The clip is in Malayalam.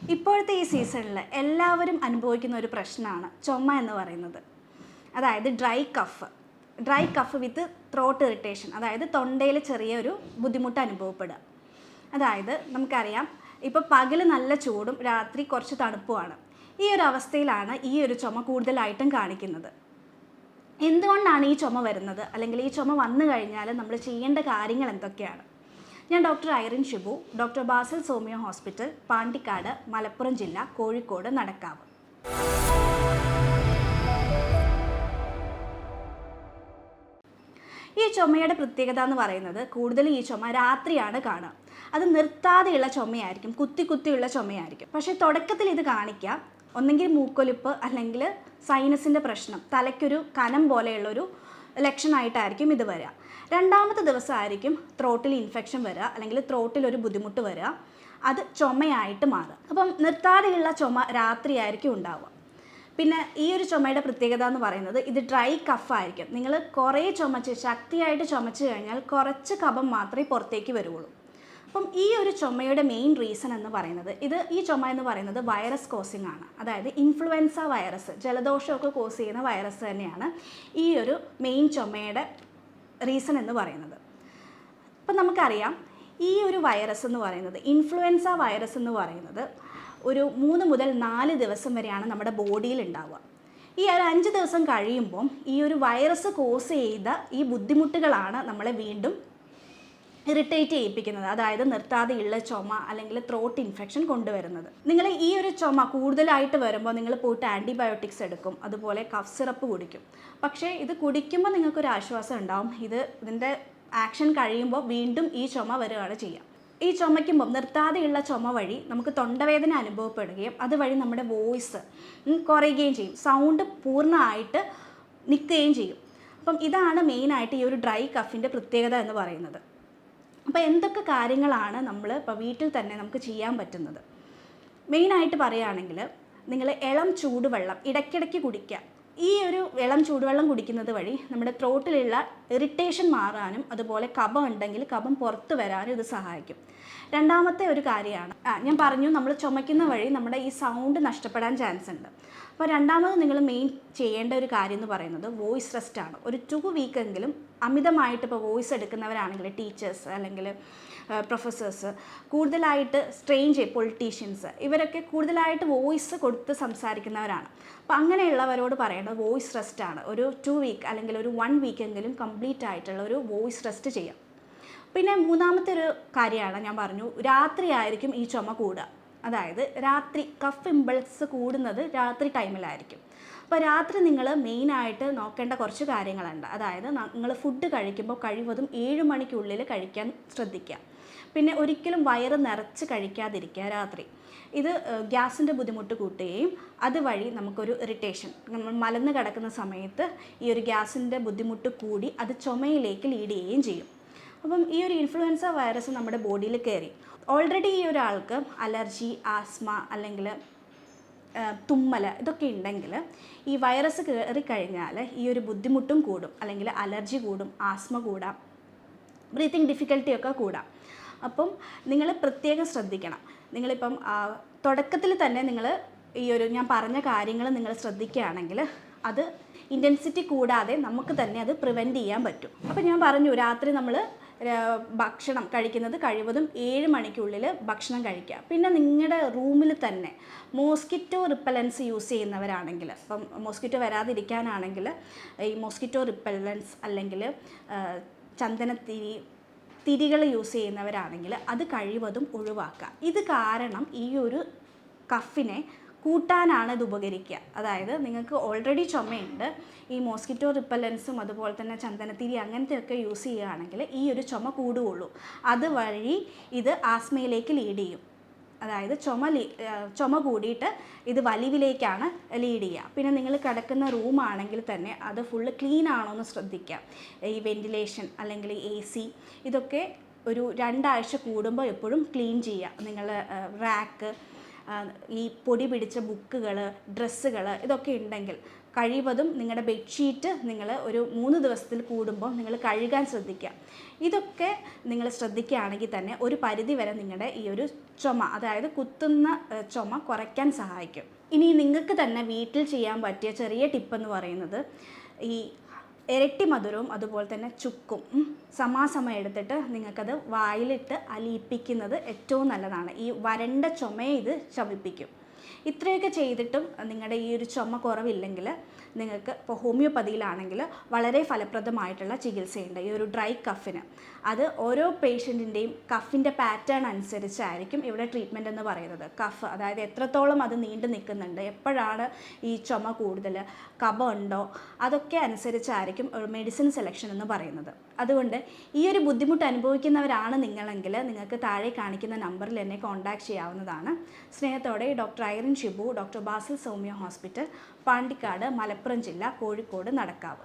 ഇപ്പോഴത്തെ ഈ സീസണിൽ എല്ലാവരും അനുഭവിക്കുന്ന ഒരു പ്രശ്നമാണ് ചുമ എന്ന് പറയുന്നത്. അതായത് ഡ്രൈ കഫ് വിത്ത് ത്രോട്ട് ഇറിറ്റേഷൻ, അതായത് തൊണ്ടയിൽ ചെറിയൊരു ബുദ്ധിമുട്ട് അനുഭവപ്പെടുക. അതായത് നമുക്കറിയാം, ഇപ്പോൾ പകൽ നല്ല ചൂടും രാത്രി കുറച്ച് തണുപ്പുമാണ്. ഈ ഒരു അവസ്ഥയിലാണ് ഈ ഒരു ചുമ കൂടുതലായിട്ടും കാണിക്കുന്നത്. എന്തുകൊണ്ടാണ് ഈ ചുമ വരുന്നത്, അല്ലെങ്കിൽ ഈ ചുമ വന്നു കഴിഞ്ഞാൽ നമ്മൾ ചെയ്യേണ്ട കാര്യങ്ങൾ എന്തൊക്കെയാണ്? ഞാൻ doctor Irene Shibu, doctor Basil സോമിയോ ഹോസ്പിറ്റൽ, പാണ്ടിക്കാട്, മലപ്പുറം ജില്ല, കോഴിക്കോട്, നടക്കാവ്. ഈ ചുമയുടെ പ്രത്യേകത എന്ന് പറയുന്നത് കൂടുതലും ഈ ചുമ രാത്രിയാണ് കാണുക. അത് നിർത്താതെയുള്ള ചുമയായിരിക്കും, കുത്തിയുള്ള ചുമയായിരിക്കും. പക്ഷേ തുടക്കത്തിൽ ഇത് കാണിക്കുക ഒന്നെങ്കിൽ മൂക്കൊലിപ്പ് അല്ലെങ്കിൽ സൈനസിൻ്റെ പ്രശ്നം, തലയ്ക്കൊരു കനം പോലെയുള്ളൊരു ലക്ഷണമായിട്ടായിരിക്കും ഇത് വരിക. രണ്ടാമത്തെ ദിവസമായിരിക്കും ത്രോട്ടിൽ ഇൻഫെക്ഷൻ വരിക, അല്ലെങ്കിൽ ത്രോട്ടിലൊരു ബുദ്ധിമുട്ട് വരിക, അത് ചുമയായിട്ട് മാറുക. അപ്പം നിർത്താതെയുള്ള ചുമ രാത്രിയായിരിക്കും ഉണ്ടാവുക. പിന്നെ ഈ ഒരു ചുമയുടെ പ്രത്യേകത എന്ന് പറയുന്നത് ഇത് ഡ്രൈ കഫായിരിക്കും. നിങ്ങൾ കുറേ ശക്തിയായിട്ട് ചുമച്ച് കഴിഞ്ഞാൽ കുറച്ച് കഫം മാത്രമേ പുറത്തേക്ക് വരുള്ളൂ. അപ്പം ഈ ഒരു ചുമയുടെ മെയിൻ റീസൺ എന്ന് പറയുന്നത് ഈ ചുമ എന്ന് പറയുന്നത് വൈറസ് കോസിങ് ആണ്. അതായത് ഇൻഫ്ലുവൻസ വൈറസ്, ജലദോഷമൊക്കെ കോസ് ചെയ്യുന്ന വൈറസ് തന്നെയാണ് ഈ ഒരു മെയിൻ ചുമയുടെ റീസൺ എന്ന് പറയുന്നത്. അപ്പം നമുക്കറിയാം, ഈ ഒരു വൈറസ് എന്ന് പറയുന്നത്, ഇൻഫ്ലുവൻസ വൈറസ് എന്ന് പറയുന്നത് ഒരു 3 മുതൽ 4 ദിവസം വരെയാണ് നമ്മുടെ ബോഡിയിൽ ഉണ്ടാവുക. ഈ ഒരു 5 ദിവസം കഴിയുമ്പം ഈ ഒരു വൈറസ് കോസ് ചെയ്ത ഈ ബുദ്ധിമുട്ടുകളാണ് നമ്മളെ വീണ്ടും ഇറിറ്റേറ്റ് ചെയ്യിപ്പിക്കുന്നത്. അതായത് നിർത്താതെയുള്ള ചുമ അല്ലെങ്കിൽ ത്രോട്ട് ഇൻഫെക്ഷൻ കൊണ്ടുവരുന്നത്. നിങ്ങൾ ഈ ഒരു ചുമ കൂടുതലായിട്ട് വരുമ്പോൾ നിങ്ങൾ പോയിട്ട് ആൻറ്റിബയോട്ടിക്സ് എടുക്കും, അതുപോലെ കഫ് സിറപ്പ് കുടിക്കും. പക്ഷേ ഇത് കുടിക്കുമ്പോൾ നിങ്ങൾക്കൊരു ആശ്വാസം ഉണ്ടാവും. ഇതിൻ്റെ ആക്ഷൻ കഴിയുമ്പോൾ വീണ്ടും ഈ ചുമ വരികയാണ് ചെയ്യുക. ഈ ചുമയ്ക്കുമ്പോൾ നിർത്താതെയുള്ള ചുമ വഴി നമുക്ക് തൊണ്ടവേദന അനുഭവപ്പെടുകയും അതുവഴി നമ്മുടെ വോയിസ് കുറയുകയും ചെയ്യും, സൗണ്ട് പൂർണ്ണമായിട്ട് നിൽക്കുകയും ചെയ്യും. അപ്പം ഇതാണ് മെയിനായിട്ട് ഈ ഒരു ഡ്രൈ കഫിൻ്റെ പ്രത്യേകത എന്ന് പറയുന്നത്. അപ്പോൾ എന്തൊക്കെ കാര്യങ്ങളാണ് നമ്മൾ ഇപ്പോൾ വീട്ടിൽ തന്നെ നമുക്ക് ചെയ്യാൻ പറ്റുന്നത്? മെയിനായിട്ട് പറയുകയാണെങ്കിൽ, നിങ്ങൾ ഇളം ചൂടുവെള്ളം ഇടയ്ക്കിടയ്ക്ക് കുടിക്കുക. ഈ ഒരു ഇളം ചൂടുവെള്ളം കുടിക്കുന്നത് വഴി നമ്മുടെ ത്രോട്ടിലുള്ള ഇറിറ്റേഷൻ മാറാനും അതുപോലെ കഫം ഉണ്ടെങ്കിൽ കഫം പുറത്ത് വരാനും ഇത് സഹായിക്കും. രണ്ടാമത്തെ ഒരു കാര്യമാണ്, ഞാൻ പറഞ്ഞു, നമ്മൾ ചുമയ്ക്കുന്ന വഴി നമ്മുടെ ഈ സൗണ്ട് നഷ്ടപ്പെടാൻ ചാൻസ് ഉണ്ട്. അപ്പോൾ രണ്ടാമത് നിങ്ങൾ മെയിൻ ചെയ്യേണ്ട ഒരു കാര്യം എന്ന് പറയുന്നത് വോയിസ് റെസ്റ്റ് ആണ്. ഒരു 2 വീക്കെങ്കിലും അമിതമായിട്ട് ഇപ്പോൾ വോയിസ് എടുക്കുന്നവരാണെങ്കിൽ, ടീച്ചേഴ്സ് അല്ലെങ്കിൽ പ്രൊഫസേഴ്സ് കൂടുതലായിട്ട് പൊളിറ്റീഷ്യൻസ്, ഇവരൊക്കെ കൂടുതലായിട്ട് വോയിസ് കൊടുത്ത് സംസാരിക്കുന്നവരാണ്. അപ്പോൾ അങ്ങനെയുള്ളവരോട് പറയേണ്ടത് വോയിസ് റെസ്റ്റ് ആണ്. ഒരു 2 വീക്ക് അല്ലെങ്കിൽ ഒരു 1 വീക്കെങ്കിലും കംപ്ലീറ്റ് ആയിട്ടുള്ള ഒരു വോയിസ് റെസ്റ്റ് ചെയ്യാം. പിന്നെ മൂന്നാമത്തെ ഒരു കാര്യമാണ്, ഞാൻ പറഞ്ഞു, രാത്രിയായിരിക്കും ഈ ചുമ കൂടുക. അതായത് രാത്രി കഫ് ഇമ്പൾസ് കൂടുന്നത് രാത്രി ടൈമിലായിരിക്കും. അപ്പോൾ രാത്രി നിങ്ങൾ മെയിനായിട്ട് നോക്കേണ്ട കുറച്ച് കാര്യങ്ങളുണ്ട്. അതായത് നിങ്ങൾ ഫുഡ് കഴിക്കുമ്പോൾ കഴിവതും 7 മണിക്കുള്ളിൽ കഴിക്കാൻ ശ്രദ്ധിക്കുക. പിന്നെ ഒരിക്കലും വയറ് നിറച്ച് കഴിക്കാതിരിക്കുക രാത്രി. ഇത് ഗ്യാസിൻ്റെ ബുദ്ധിമുട്ട് കൂട്ടുകയും അതുവഴി നമുക്കൊരു ഇറിറ്റേഷൻ, നമ്മൾ മലന്ന് കിടക്കുന്ന സമയത്ത് ഈ ഒരു ഗ്യാസിൻ്റെ ബുദ്ധിമുട്ട് കൂടി അത് ചുമയിലേക്ക് ലീഡ് ചെയ്യുകയും ചെയ്യും. അപ്പം ഈ ഒരു ഇൻഫ്ലുവൻസ വൈറസ് നമ്മുടെ ബോഡിയിൽ കയറി ഓൾറെഡി ഈ ഒരാൾക്ക് അലർജി, ആസ്മ അല്ലെങ്കിൽ തുമ്മൽ ഇതൊക്കെ ഉണ്ടെങ്കിൽ ഈ വൈറസ് കയറിക്കഴിഞ്ഞാൽ ഈ ഒരു ബുദ്ധിമുട്ടും കൂടും, അല്ലെങ്കിൽ അലർജി കൂടും, ആസ്മ കൂടാം, ബ്രീത്തിങ് ഡിഫിക്കൽട്ടിയൊക്കെ കൂടാം. അപ്പം നിങ്ങൾ പ്രത്യേകം ശ്രദ്ധിക്കണം. നിങ്ങളിപ്പം തുടക്കത്തിൽ തന്നെ നിങ്ങൾ ഈ ഒരു ഞാൻ പറഞ്ഞ കാര്യങ്ങൾ നിങ്ങൾ ശ്രദ്ധിക്കുകയാണെങ്കിൽ അത് ഇൻറ്റൻസിറ്റി കൂടാതെ നമുക്ക് തന്നെ അത് പ്രിവെൻറ്റ് ചെയ്യാൻ പറ്റും. അപ്പോൾ ഞാൻ പറഞ്ഞു, രാത്രി നമ്മൾ ഭക്ഷണം കഴിക്കുന്നത് കഴിവതും 7 മണിക്കുള്ളിൽ ഭക്ഷണം കഴിക്കുക. പിന്നെ നിങ്ങളുടെ റൂമിൽ തന്നെ മോസ്കിറ്റോ റിപ്പലൻസ് യൂസ് ചെയ്യുന്നവരാണെങ്കിൽ, ഇപ്പം മോസ്കിറ്റോ വരാതിരിക്കാനാണെങ്കിൽ ഈ മോസ്കിറ്റോ റിപ്പലൻസ് അല്ലെങ്കിൽ തിരികൾ യൂസ് ചെയ്യുന്നവരാണെങ്കിൽ അത് കഴിവതും ഒഴിവാക്കുക. ഇത് കാരണം ഈ ഒരു കഫിനെ കൂട്ടാനാണ് ഇത് ഉപകരിക്കുക. അതായത് നിങ്ങൾക്ക് ഓൾറെഡി ചുമയുണ്ട്, ഈ മോസ്കിറ്റോ റിപ്പലൻസും അതുപോലെ തന്നെ ചന്ദനത്തിരി അങ്ങനത്തെയൊക്കെ യൂസ് ചെയ്യുകയാണെങ്കിൽ ഈ ഒരു ചുമ കൂടുകയുള്ളൂ. അതുവഴി ഇത് ആസ്മയിലേക്ക് ലീഡ് ചെയ്യും. അതായത് ചുമ കൂടിയിട്ട് ഇത് വലിവിലേക്കാണ് ലീഡ് ചെയ്യുക. പിന്നെ നിങ്ങൾ കിടക്കുന്ന റൂമാണെങ്കിൽ തന്നെ അത് ഫുള്ള് ക്ലീൻ ആണോ എന്ന് ശ്രദ്ധിക്കുക. ഈ വെൻറ്റിലേഷൻ അല്ലെങ്കിൽ AC ഇതൊക്കെ ഒരു 2 ആഴ്ച കൂടുമ്പോൾ എപ്പോഴും ക്ലീൻ ചെയ്യുക. നിങ്ങൾ റാക്ക്, ഈ പൊടി പിടിച്ച ബുക്കുകൾ, ഡ്രസ്സുകൾ ഇതൊക്കെ ഉണ്ടെങ്കിൽ കഴിവതും നിങ്ങളുടെ ബെഡ്ഷീറ്റ് നിങ്ങൾ ഒരു 3 ദിവസത്തിൽ കൂടുമ്പോൾ നിങ്ങൾ കഴുകാൻ ശ്രദ്ധിക്കുക. ഇതൊക്കെ നിങ്ങൾ ശ്രദ്ധിക്കുകയാണെങ്കിൽ തന്നെ ഒരു പരിധി വരെ നിങ്ങളുടെ ഈ ഒരു ചുമ, അതായത് കുത്തുന്ന ചുമ കുറയ്ക്കാൻ സഹായിക്കും. ഇനി നിങ്ങൾക്ക് തന്നെ വീട്ടിൽ ചെയ്യാൻ പറ്റിയ ചെറിയ ടിപ്പെന്ന് പറയുന്നത് ഈ ഇരട്ടി മധുരവും അതുപോലെ തന്നെ ചുക്കും സമാസമം എടുത്തിട്ട് നിങ്ങൾക്കത് വായിലിട്ട് അലിയിപ്പിക്കുന്നത് ഏറ്റവും നല്ലതാണ്. ഈ വരണ്ട ചുമയെ ഇത് ശമിപ്പിക്കും. ഇത്രയൊക്കെ ചെയ്തിട്ടും നിങ്ങളുടെ ഈ ഒരു ചുമ കുറവില്ലെങ്കിൽ നിങ്ങൾക്ക് ഇപ്പോൾ ഹോമിയോപ്പതിയിലാണെങ്കിൽ വളരെ ഫലപ്രദമായിട്ടുള്ള ചികിത്സയുണ്ട് ഈ ഒരു ഡ്രൈ കഫിന്. അത് ഓരോ പേഷ്യൻറ്റിൻ്റെയും കഫിൻ്റെ പാറ്റേൺ അനുസരിച്ചായിരിക്കും ഇവിടെ ട്രീറ്റ്മെൻറ്റ് എന്ന് പറയുന്നത്. കഫ് അതായത് എത്രത്തോളം അത് നീണ്ടു നിൽക്കുന്നുണ്ട്, എപ്പോഴാണ് ഈ ചുമ കൂടുതൽ, കഫം ഉണ്ടോ, അതൊക്കെ അനുസരിച്ചായിരിക്കും ഒരു മെഡിസിൻ സെലക്ഷൻ എന്ന് പറയുന്നത്. അതുകൊണ്ട് ഈ ഒരു ബുദ്ധിമുട്ട് അനുഭവിക്കുന്നവരാണ് നിങ്ങളെങ്കിൽ നിങ്ങൾക്ക് താഴെ കാണിക്കുന്ന നമ്പറിൽ എന്നെ കോൺടാക്ട് ചെയ്യാവുന്നതാണ്. സ്നേഹത്തോടെ doctor Irene Shibu, doctor Basil Soumya hospital, Pandikkad, Malappuram ജില്ല, കോഴിക്കോട്, നടക്കാവ്.